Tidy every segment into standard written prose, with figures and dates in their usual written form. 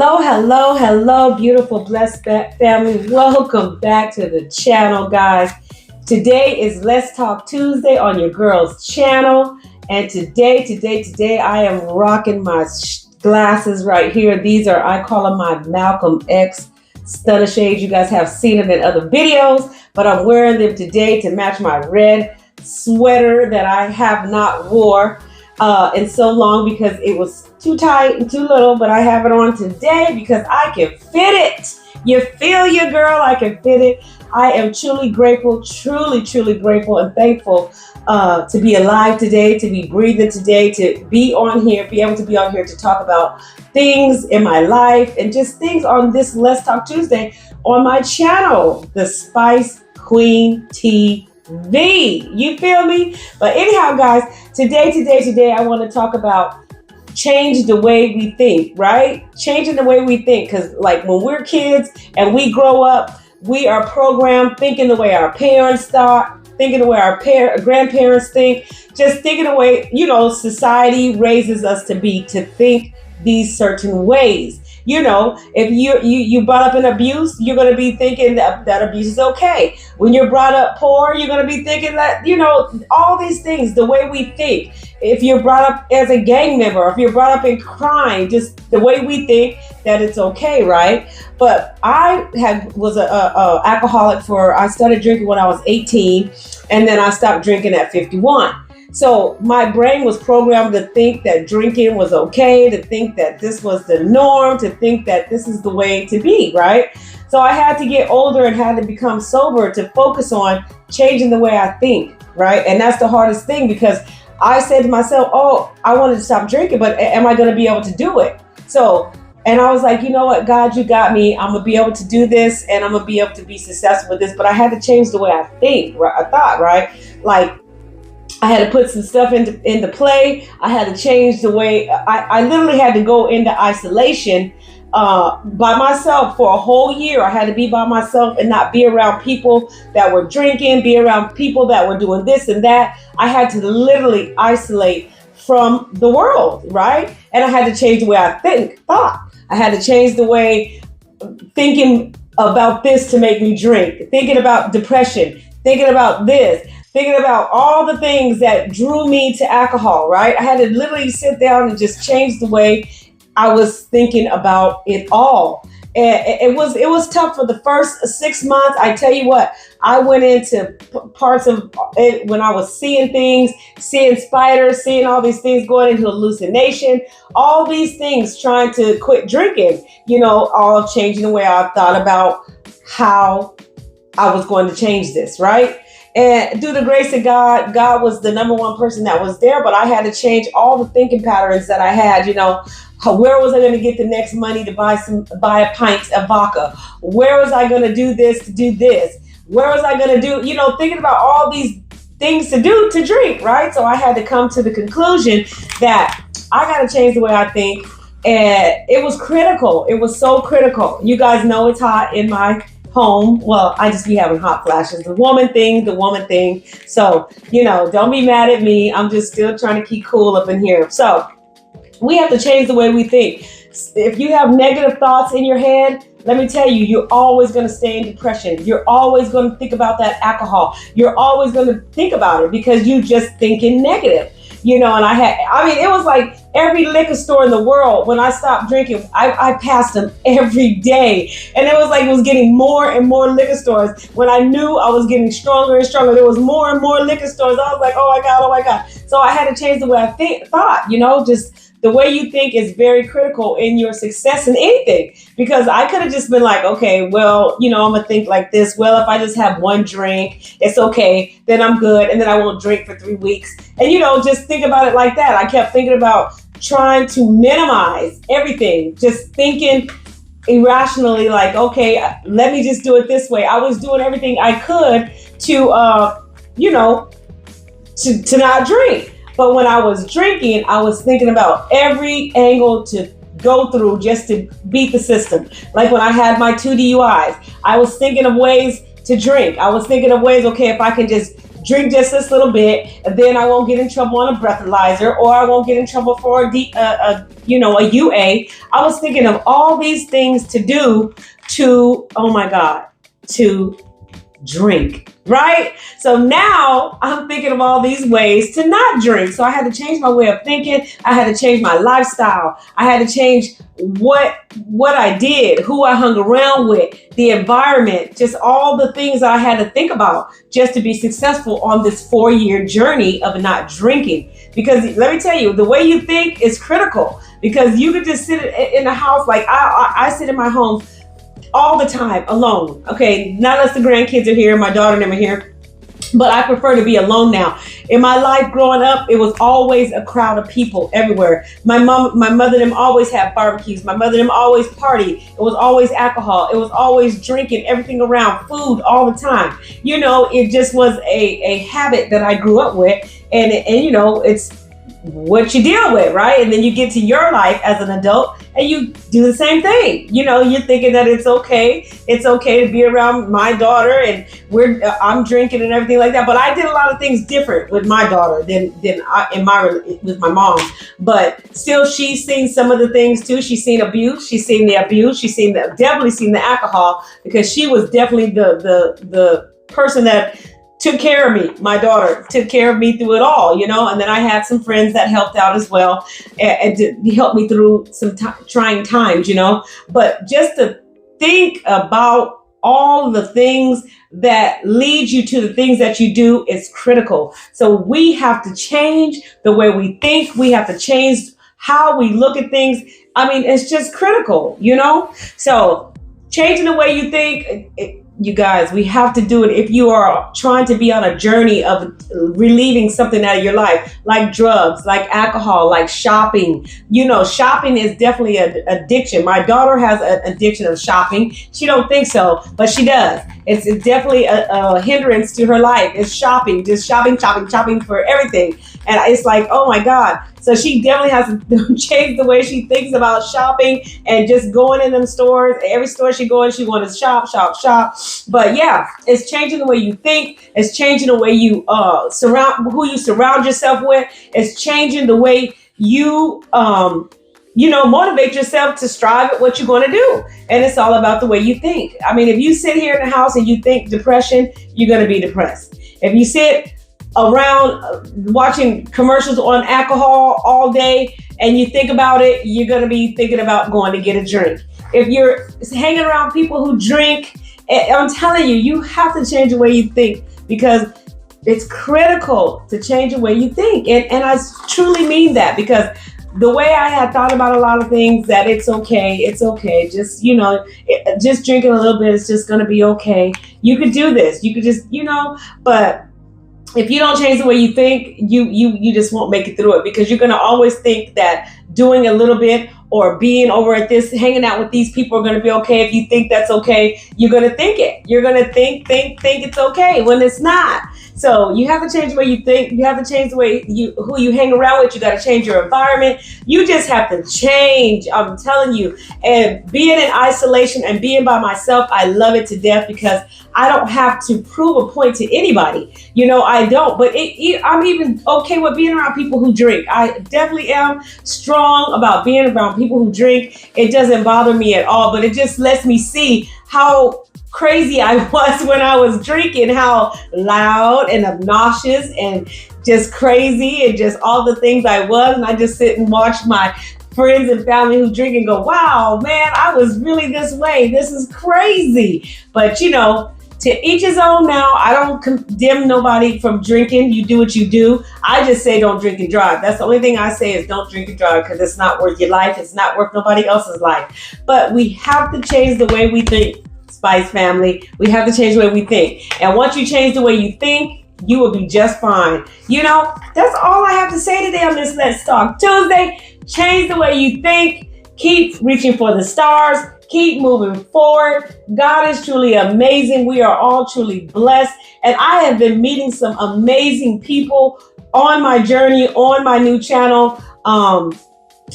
Hello, hello, hello, beautiful, blessed family. Welcome back to the channel, guys. Today is Let's Talk Tuesday on your girls' channel. And today, I am rocking my glasses right here. These are, I call them my Malcolm X stunner shades. You guys have seen them in other videos, but I'm wearing them today to match my red sweater that I have not wore in so long because it was too tight and too little, but I have it on today because I can fit it. You feel your girl, I can fit it. I am truly grateful, truly grateful and thankful to be alive today, to be breathing today, to be on here, be able to be on here to talk about things in my life and just things on this Let's Talk Tuesday on my channel, the Spice Queen TV. You feel me? But anyhow, guys, today, I want to talk about change the way we think, right? Changing the way we think. Because like when we're kids and we grow up, we are programmed thinking the way our parents thought, thinking the way our grandparents think, just thinking the way, society raises us to think these certain ways. If you brought up in abuse, you're going to be thinking that abuse is okay. When you're brought up poor, you're going to be thinking that, all these things, the way we think. If you're brought up as a gang member, or if you're brought up in crime, just the way we think that it's okay, right? But I was a alcoholic I started drinking when I was 18, and then I stopped drinking at 51. So my brain was programmed to think that drinking was okay, to think that this was the norm, to think that this is the way to be, right? So I had to get older and had to become sober to focus on changing the way I think, right? And that's the hardest thing because I said to myself, oh, I wanted to stop drinking, but am I going to be able to do it? And I was like, you know what, God, you got me. I'm going to be able to do this and I'm going to be able to be successful with this. But I had to change the way I think, right? I thought, right? Like, I had to put some stuff into play. I had to change the way I literally had to go into isolation by myself for a whole year. I had to be by myself and not be around people that were drinking, be around people that were doing this and that. I had to literally isolate from the world, right? And I had to change the way I thought. I had to change the way thinking about this to make me drink, thinking about depression, thinking about this, thinking about all the things that drew me to alcohol, right? I had to literally sit down and just change the way I was thinking about it all. And it was tough for the first 6 months. I tell you what, I went into parts of it when I was seeing things, seeing spiders, seeing all these things, going into hallucination, all these things, trying to quit drinking, all changing the way I thought about how I was going to change this, right? And through the grace of God, God was the number one person that was there, but I had to change all the thinking patterns that I had, where was I going to get the next money to buy a pint of vodka? Where was I going to do this to do this? Where was I going to do, thinking about all these things to do to drink, right? So I had to come to the conclusion that I got to change the way I think. And it was critical. It was so critical. You guys know it's hot in my home. Well, I just be having hot flashes. The woman thing. So, don't be mad at me. I'm just still trying to keep cool up in here. So we have to change the way we think. If you have negative thoughts in your head, let me tell you, you're always going to stay in depression. You're always going to think about that alcohol. You're always going to think about it because you just thinking negative. And it was like every liquor store in the world, when I stopped drinking, I passed them every day. And it was getting more and more liquor stores. When I knew I was getting stronger and stronger, there was more and more liquor stores. I was like, oh my God. So I had to change the way I thought, just the way you think is very critical in your success in anything. Because I could have just been like, okay, well, I'm going to think like this. Well, if I just have one drink, it's okay. Then I'm good. And then I won't drink for 3 weeks. And, just think about it like that. I kept thinking about trying to minimize everything, just thinking irrationally like, okay, let me just do it this way. I was doing everything I could to, to not drink. But when I was drinking, I was thinking about every angle to go through just to beat the system. Like when I had my 2 DUIs, I was thinking of ways to drink. I was thinking of ways, okay, if I can just drink just this little bit, and then I won't get in trouble on a breathalyzer, or I won't get in trouble for a UA. I was thinking of all these things to do to, oh my God, to drink, right? So now I'm thinking of all these ways to not drink. So I had to change my way of thinking. I had to change my lifestyle. I had to change what I did, who I hung around with, the environment, just all the things I had to think about just to be successful on this 4-year journey of not drinking. Because let me tell you, the way you think is critical, because you could just sit in the house. Like I sit in my home all the time alone. Okay, not unless the grandkids are here, my daughter and them are here, but I prefer to be alone now. In my life growing up, it was always a crowd of people everywhere. My mother and them always had barbecues. My mother and them always partied. It was always alcohol. It was always drinking, everything around, food all the time. You know, it just was a habit that I grew up with, and you know, it's what you deal with, right? And then you get to your life as an adult and you do the same thing. You know, you're thinking that it's okay to be around my daughter, and I'm drinking and everything like that. But I did a lot of things different with my daughter than with my mom. But still, she's seen some of the things too. She's seen abuse. She's seen the abuse. She's definitely seen the alcohol, because she was definitely the person that took care of me. My daughter took care of me through it all, you know, and then I had some friends that helped out as well and to help me through some trying times, you know. But just to think about all the things that lead you to the things that you do is critical. So we have to change the way we think. We have to change how we look at things. I mean, it's just critical, you know. So changing the way you think, you guys, we have to do it if you are trying to be on a journey of relieving something out of your life, like drugs, like alcohol, like shopping. You know, shopping is definitely an addiction. My daughter has an addiction of shopping. She don't think so, but she does. It's definitely a hindrance to her life. It's shopping, just shopping for everything. And it's like, oh my God. So she definitely has to change the way she thinks about shopping and just going in them stores. Every store she goes, she wants to shop. But yeah, it's changing the way you think. It's changing the way you who you surround yourself with. It's changing the way you motivate yourself to strive at what you're going to do. And it's all about the way you think. I mean, if you sit here in the house and you think depression, you're going to be depressed. If you sit around watching commercials on alcohol all day and you think about it, you're going to be thinking about going to get a drink. If you're hanging around people who drink, I'm telling you, you have to change the way you think, because it's critical to change the way you think. And I truly mean that, because the way I had thought about a lot of things, that it's okay. Just, just drinking a little bit, it's just going to be okay. You could do this. You could just, but if you don't change the way you think, you just won't make it through it, because you're going to always think that doing a little bit or being over at this, hanging out with these people are going to be okay. If you think that's okay, you're going to think it. You're going to think it's okay when it's not. So you have to change the way you think. You have to change the way who you hang around with. You got to change your environment. You just have to change. I'm telling you. And being in isolation and being by myself, I love it to death, because I don't have to prove a point to anybody. I don't. But I'm even okay with being around people who drink. I definitely am strong about being around people who drink. It doesn't bother me at all, but it just lets me see how crazy I was when I was drinking, how loud and obnoxious and just crazy and just all the things I was. And I just sit and watch my friends and family who drink and go, wow, man, I was really this way. This is crazy. But to each his own now. I don't condemn nobody from drinking. You do what you do. I just say don't drink and drive. That's the only thing I say, is don't drink and drive, because it's not worth your life. It's not worth nobody else's life. But we have to change the way we think, Spice family. We have to change the way we think. And once you change the way you think, you will be just fine. That's all I have to say today on this Let's Talk Tuesday. Change the way you think. Keep reaching for the stars. Keep moving forward. God is truly amazing. We are all truly blessed. And I have been meeting some amazing people on my journey, on my new channel.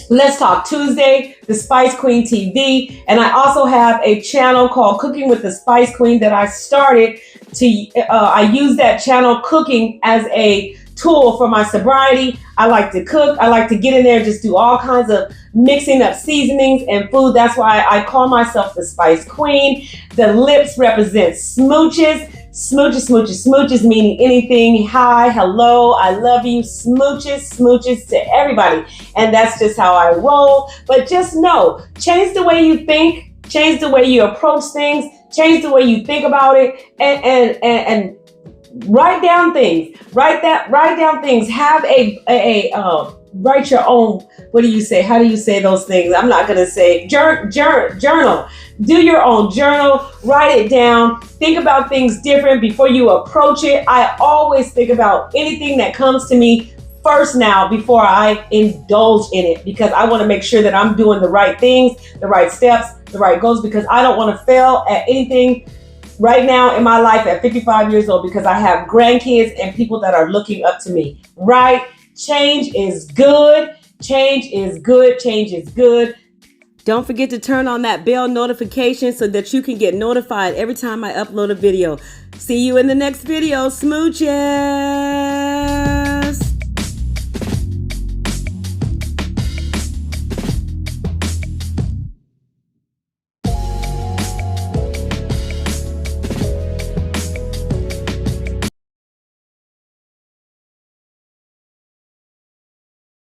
Let's Talk Tuesday, the Spice Queen TV, and I also have a channel called Cooking with the Spice Queen that I started to, I use that channel cooking as a tool for my sobriety. I like to cook. I like to get in there and just do all kinds of mixing up seasonings and food. That's why I call myself the Spice Queen. The lips represent smooches. Smooches, smooches, smooches, meaning anything. Hi, hello, I love you. Smooches, smooches to everybody. And that's just how I roll. But just know, change the way you think, change the way you approach things, change the way you think about it, and write down things. Write down things. Have write your own. What do you say? How do you say those things? I'm not gonna say journal. Do your own journal. Write it down. Think about things different before you approach it. I always think about anything that comes to me first now before I indulge in it, because I want to make sure that I'm doing the right things, the right steps, the right goals, because I don't want to fail at anything right now in my life at 55 years old, because I have grandkids and people that are looking up to me, right? Change is good. Change is good. Change is good. Don't forget to turn on that bell notification so that you can get notified every time I upload a video. See you in the next video. Smooches.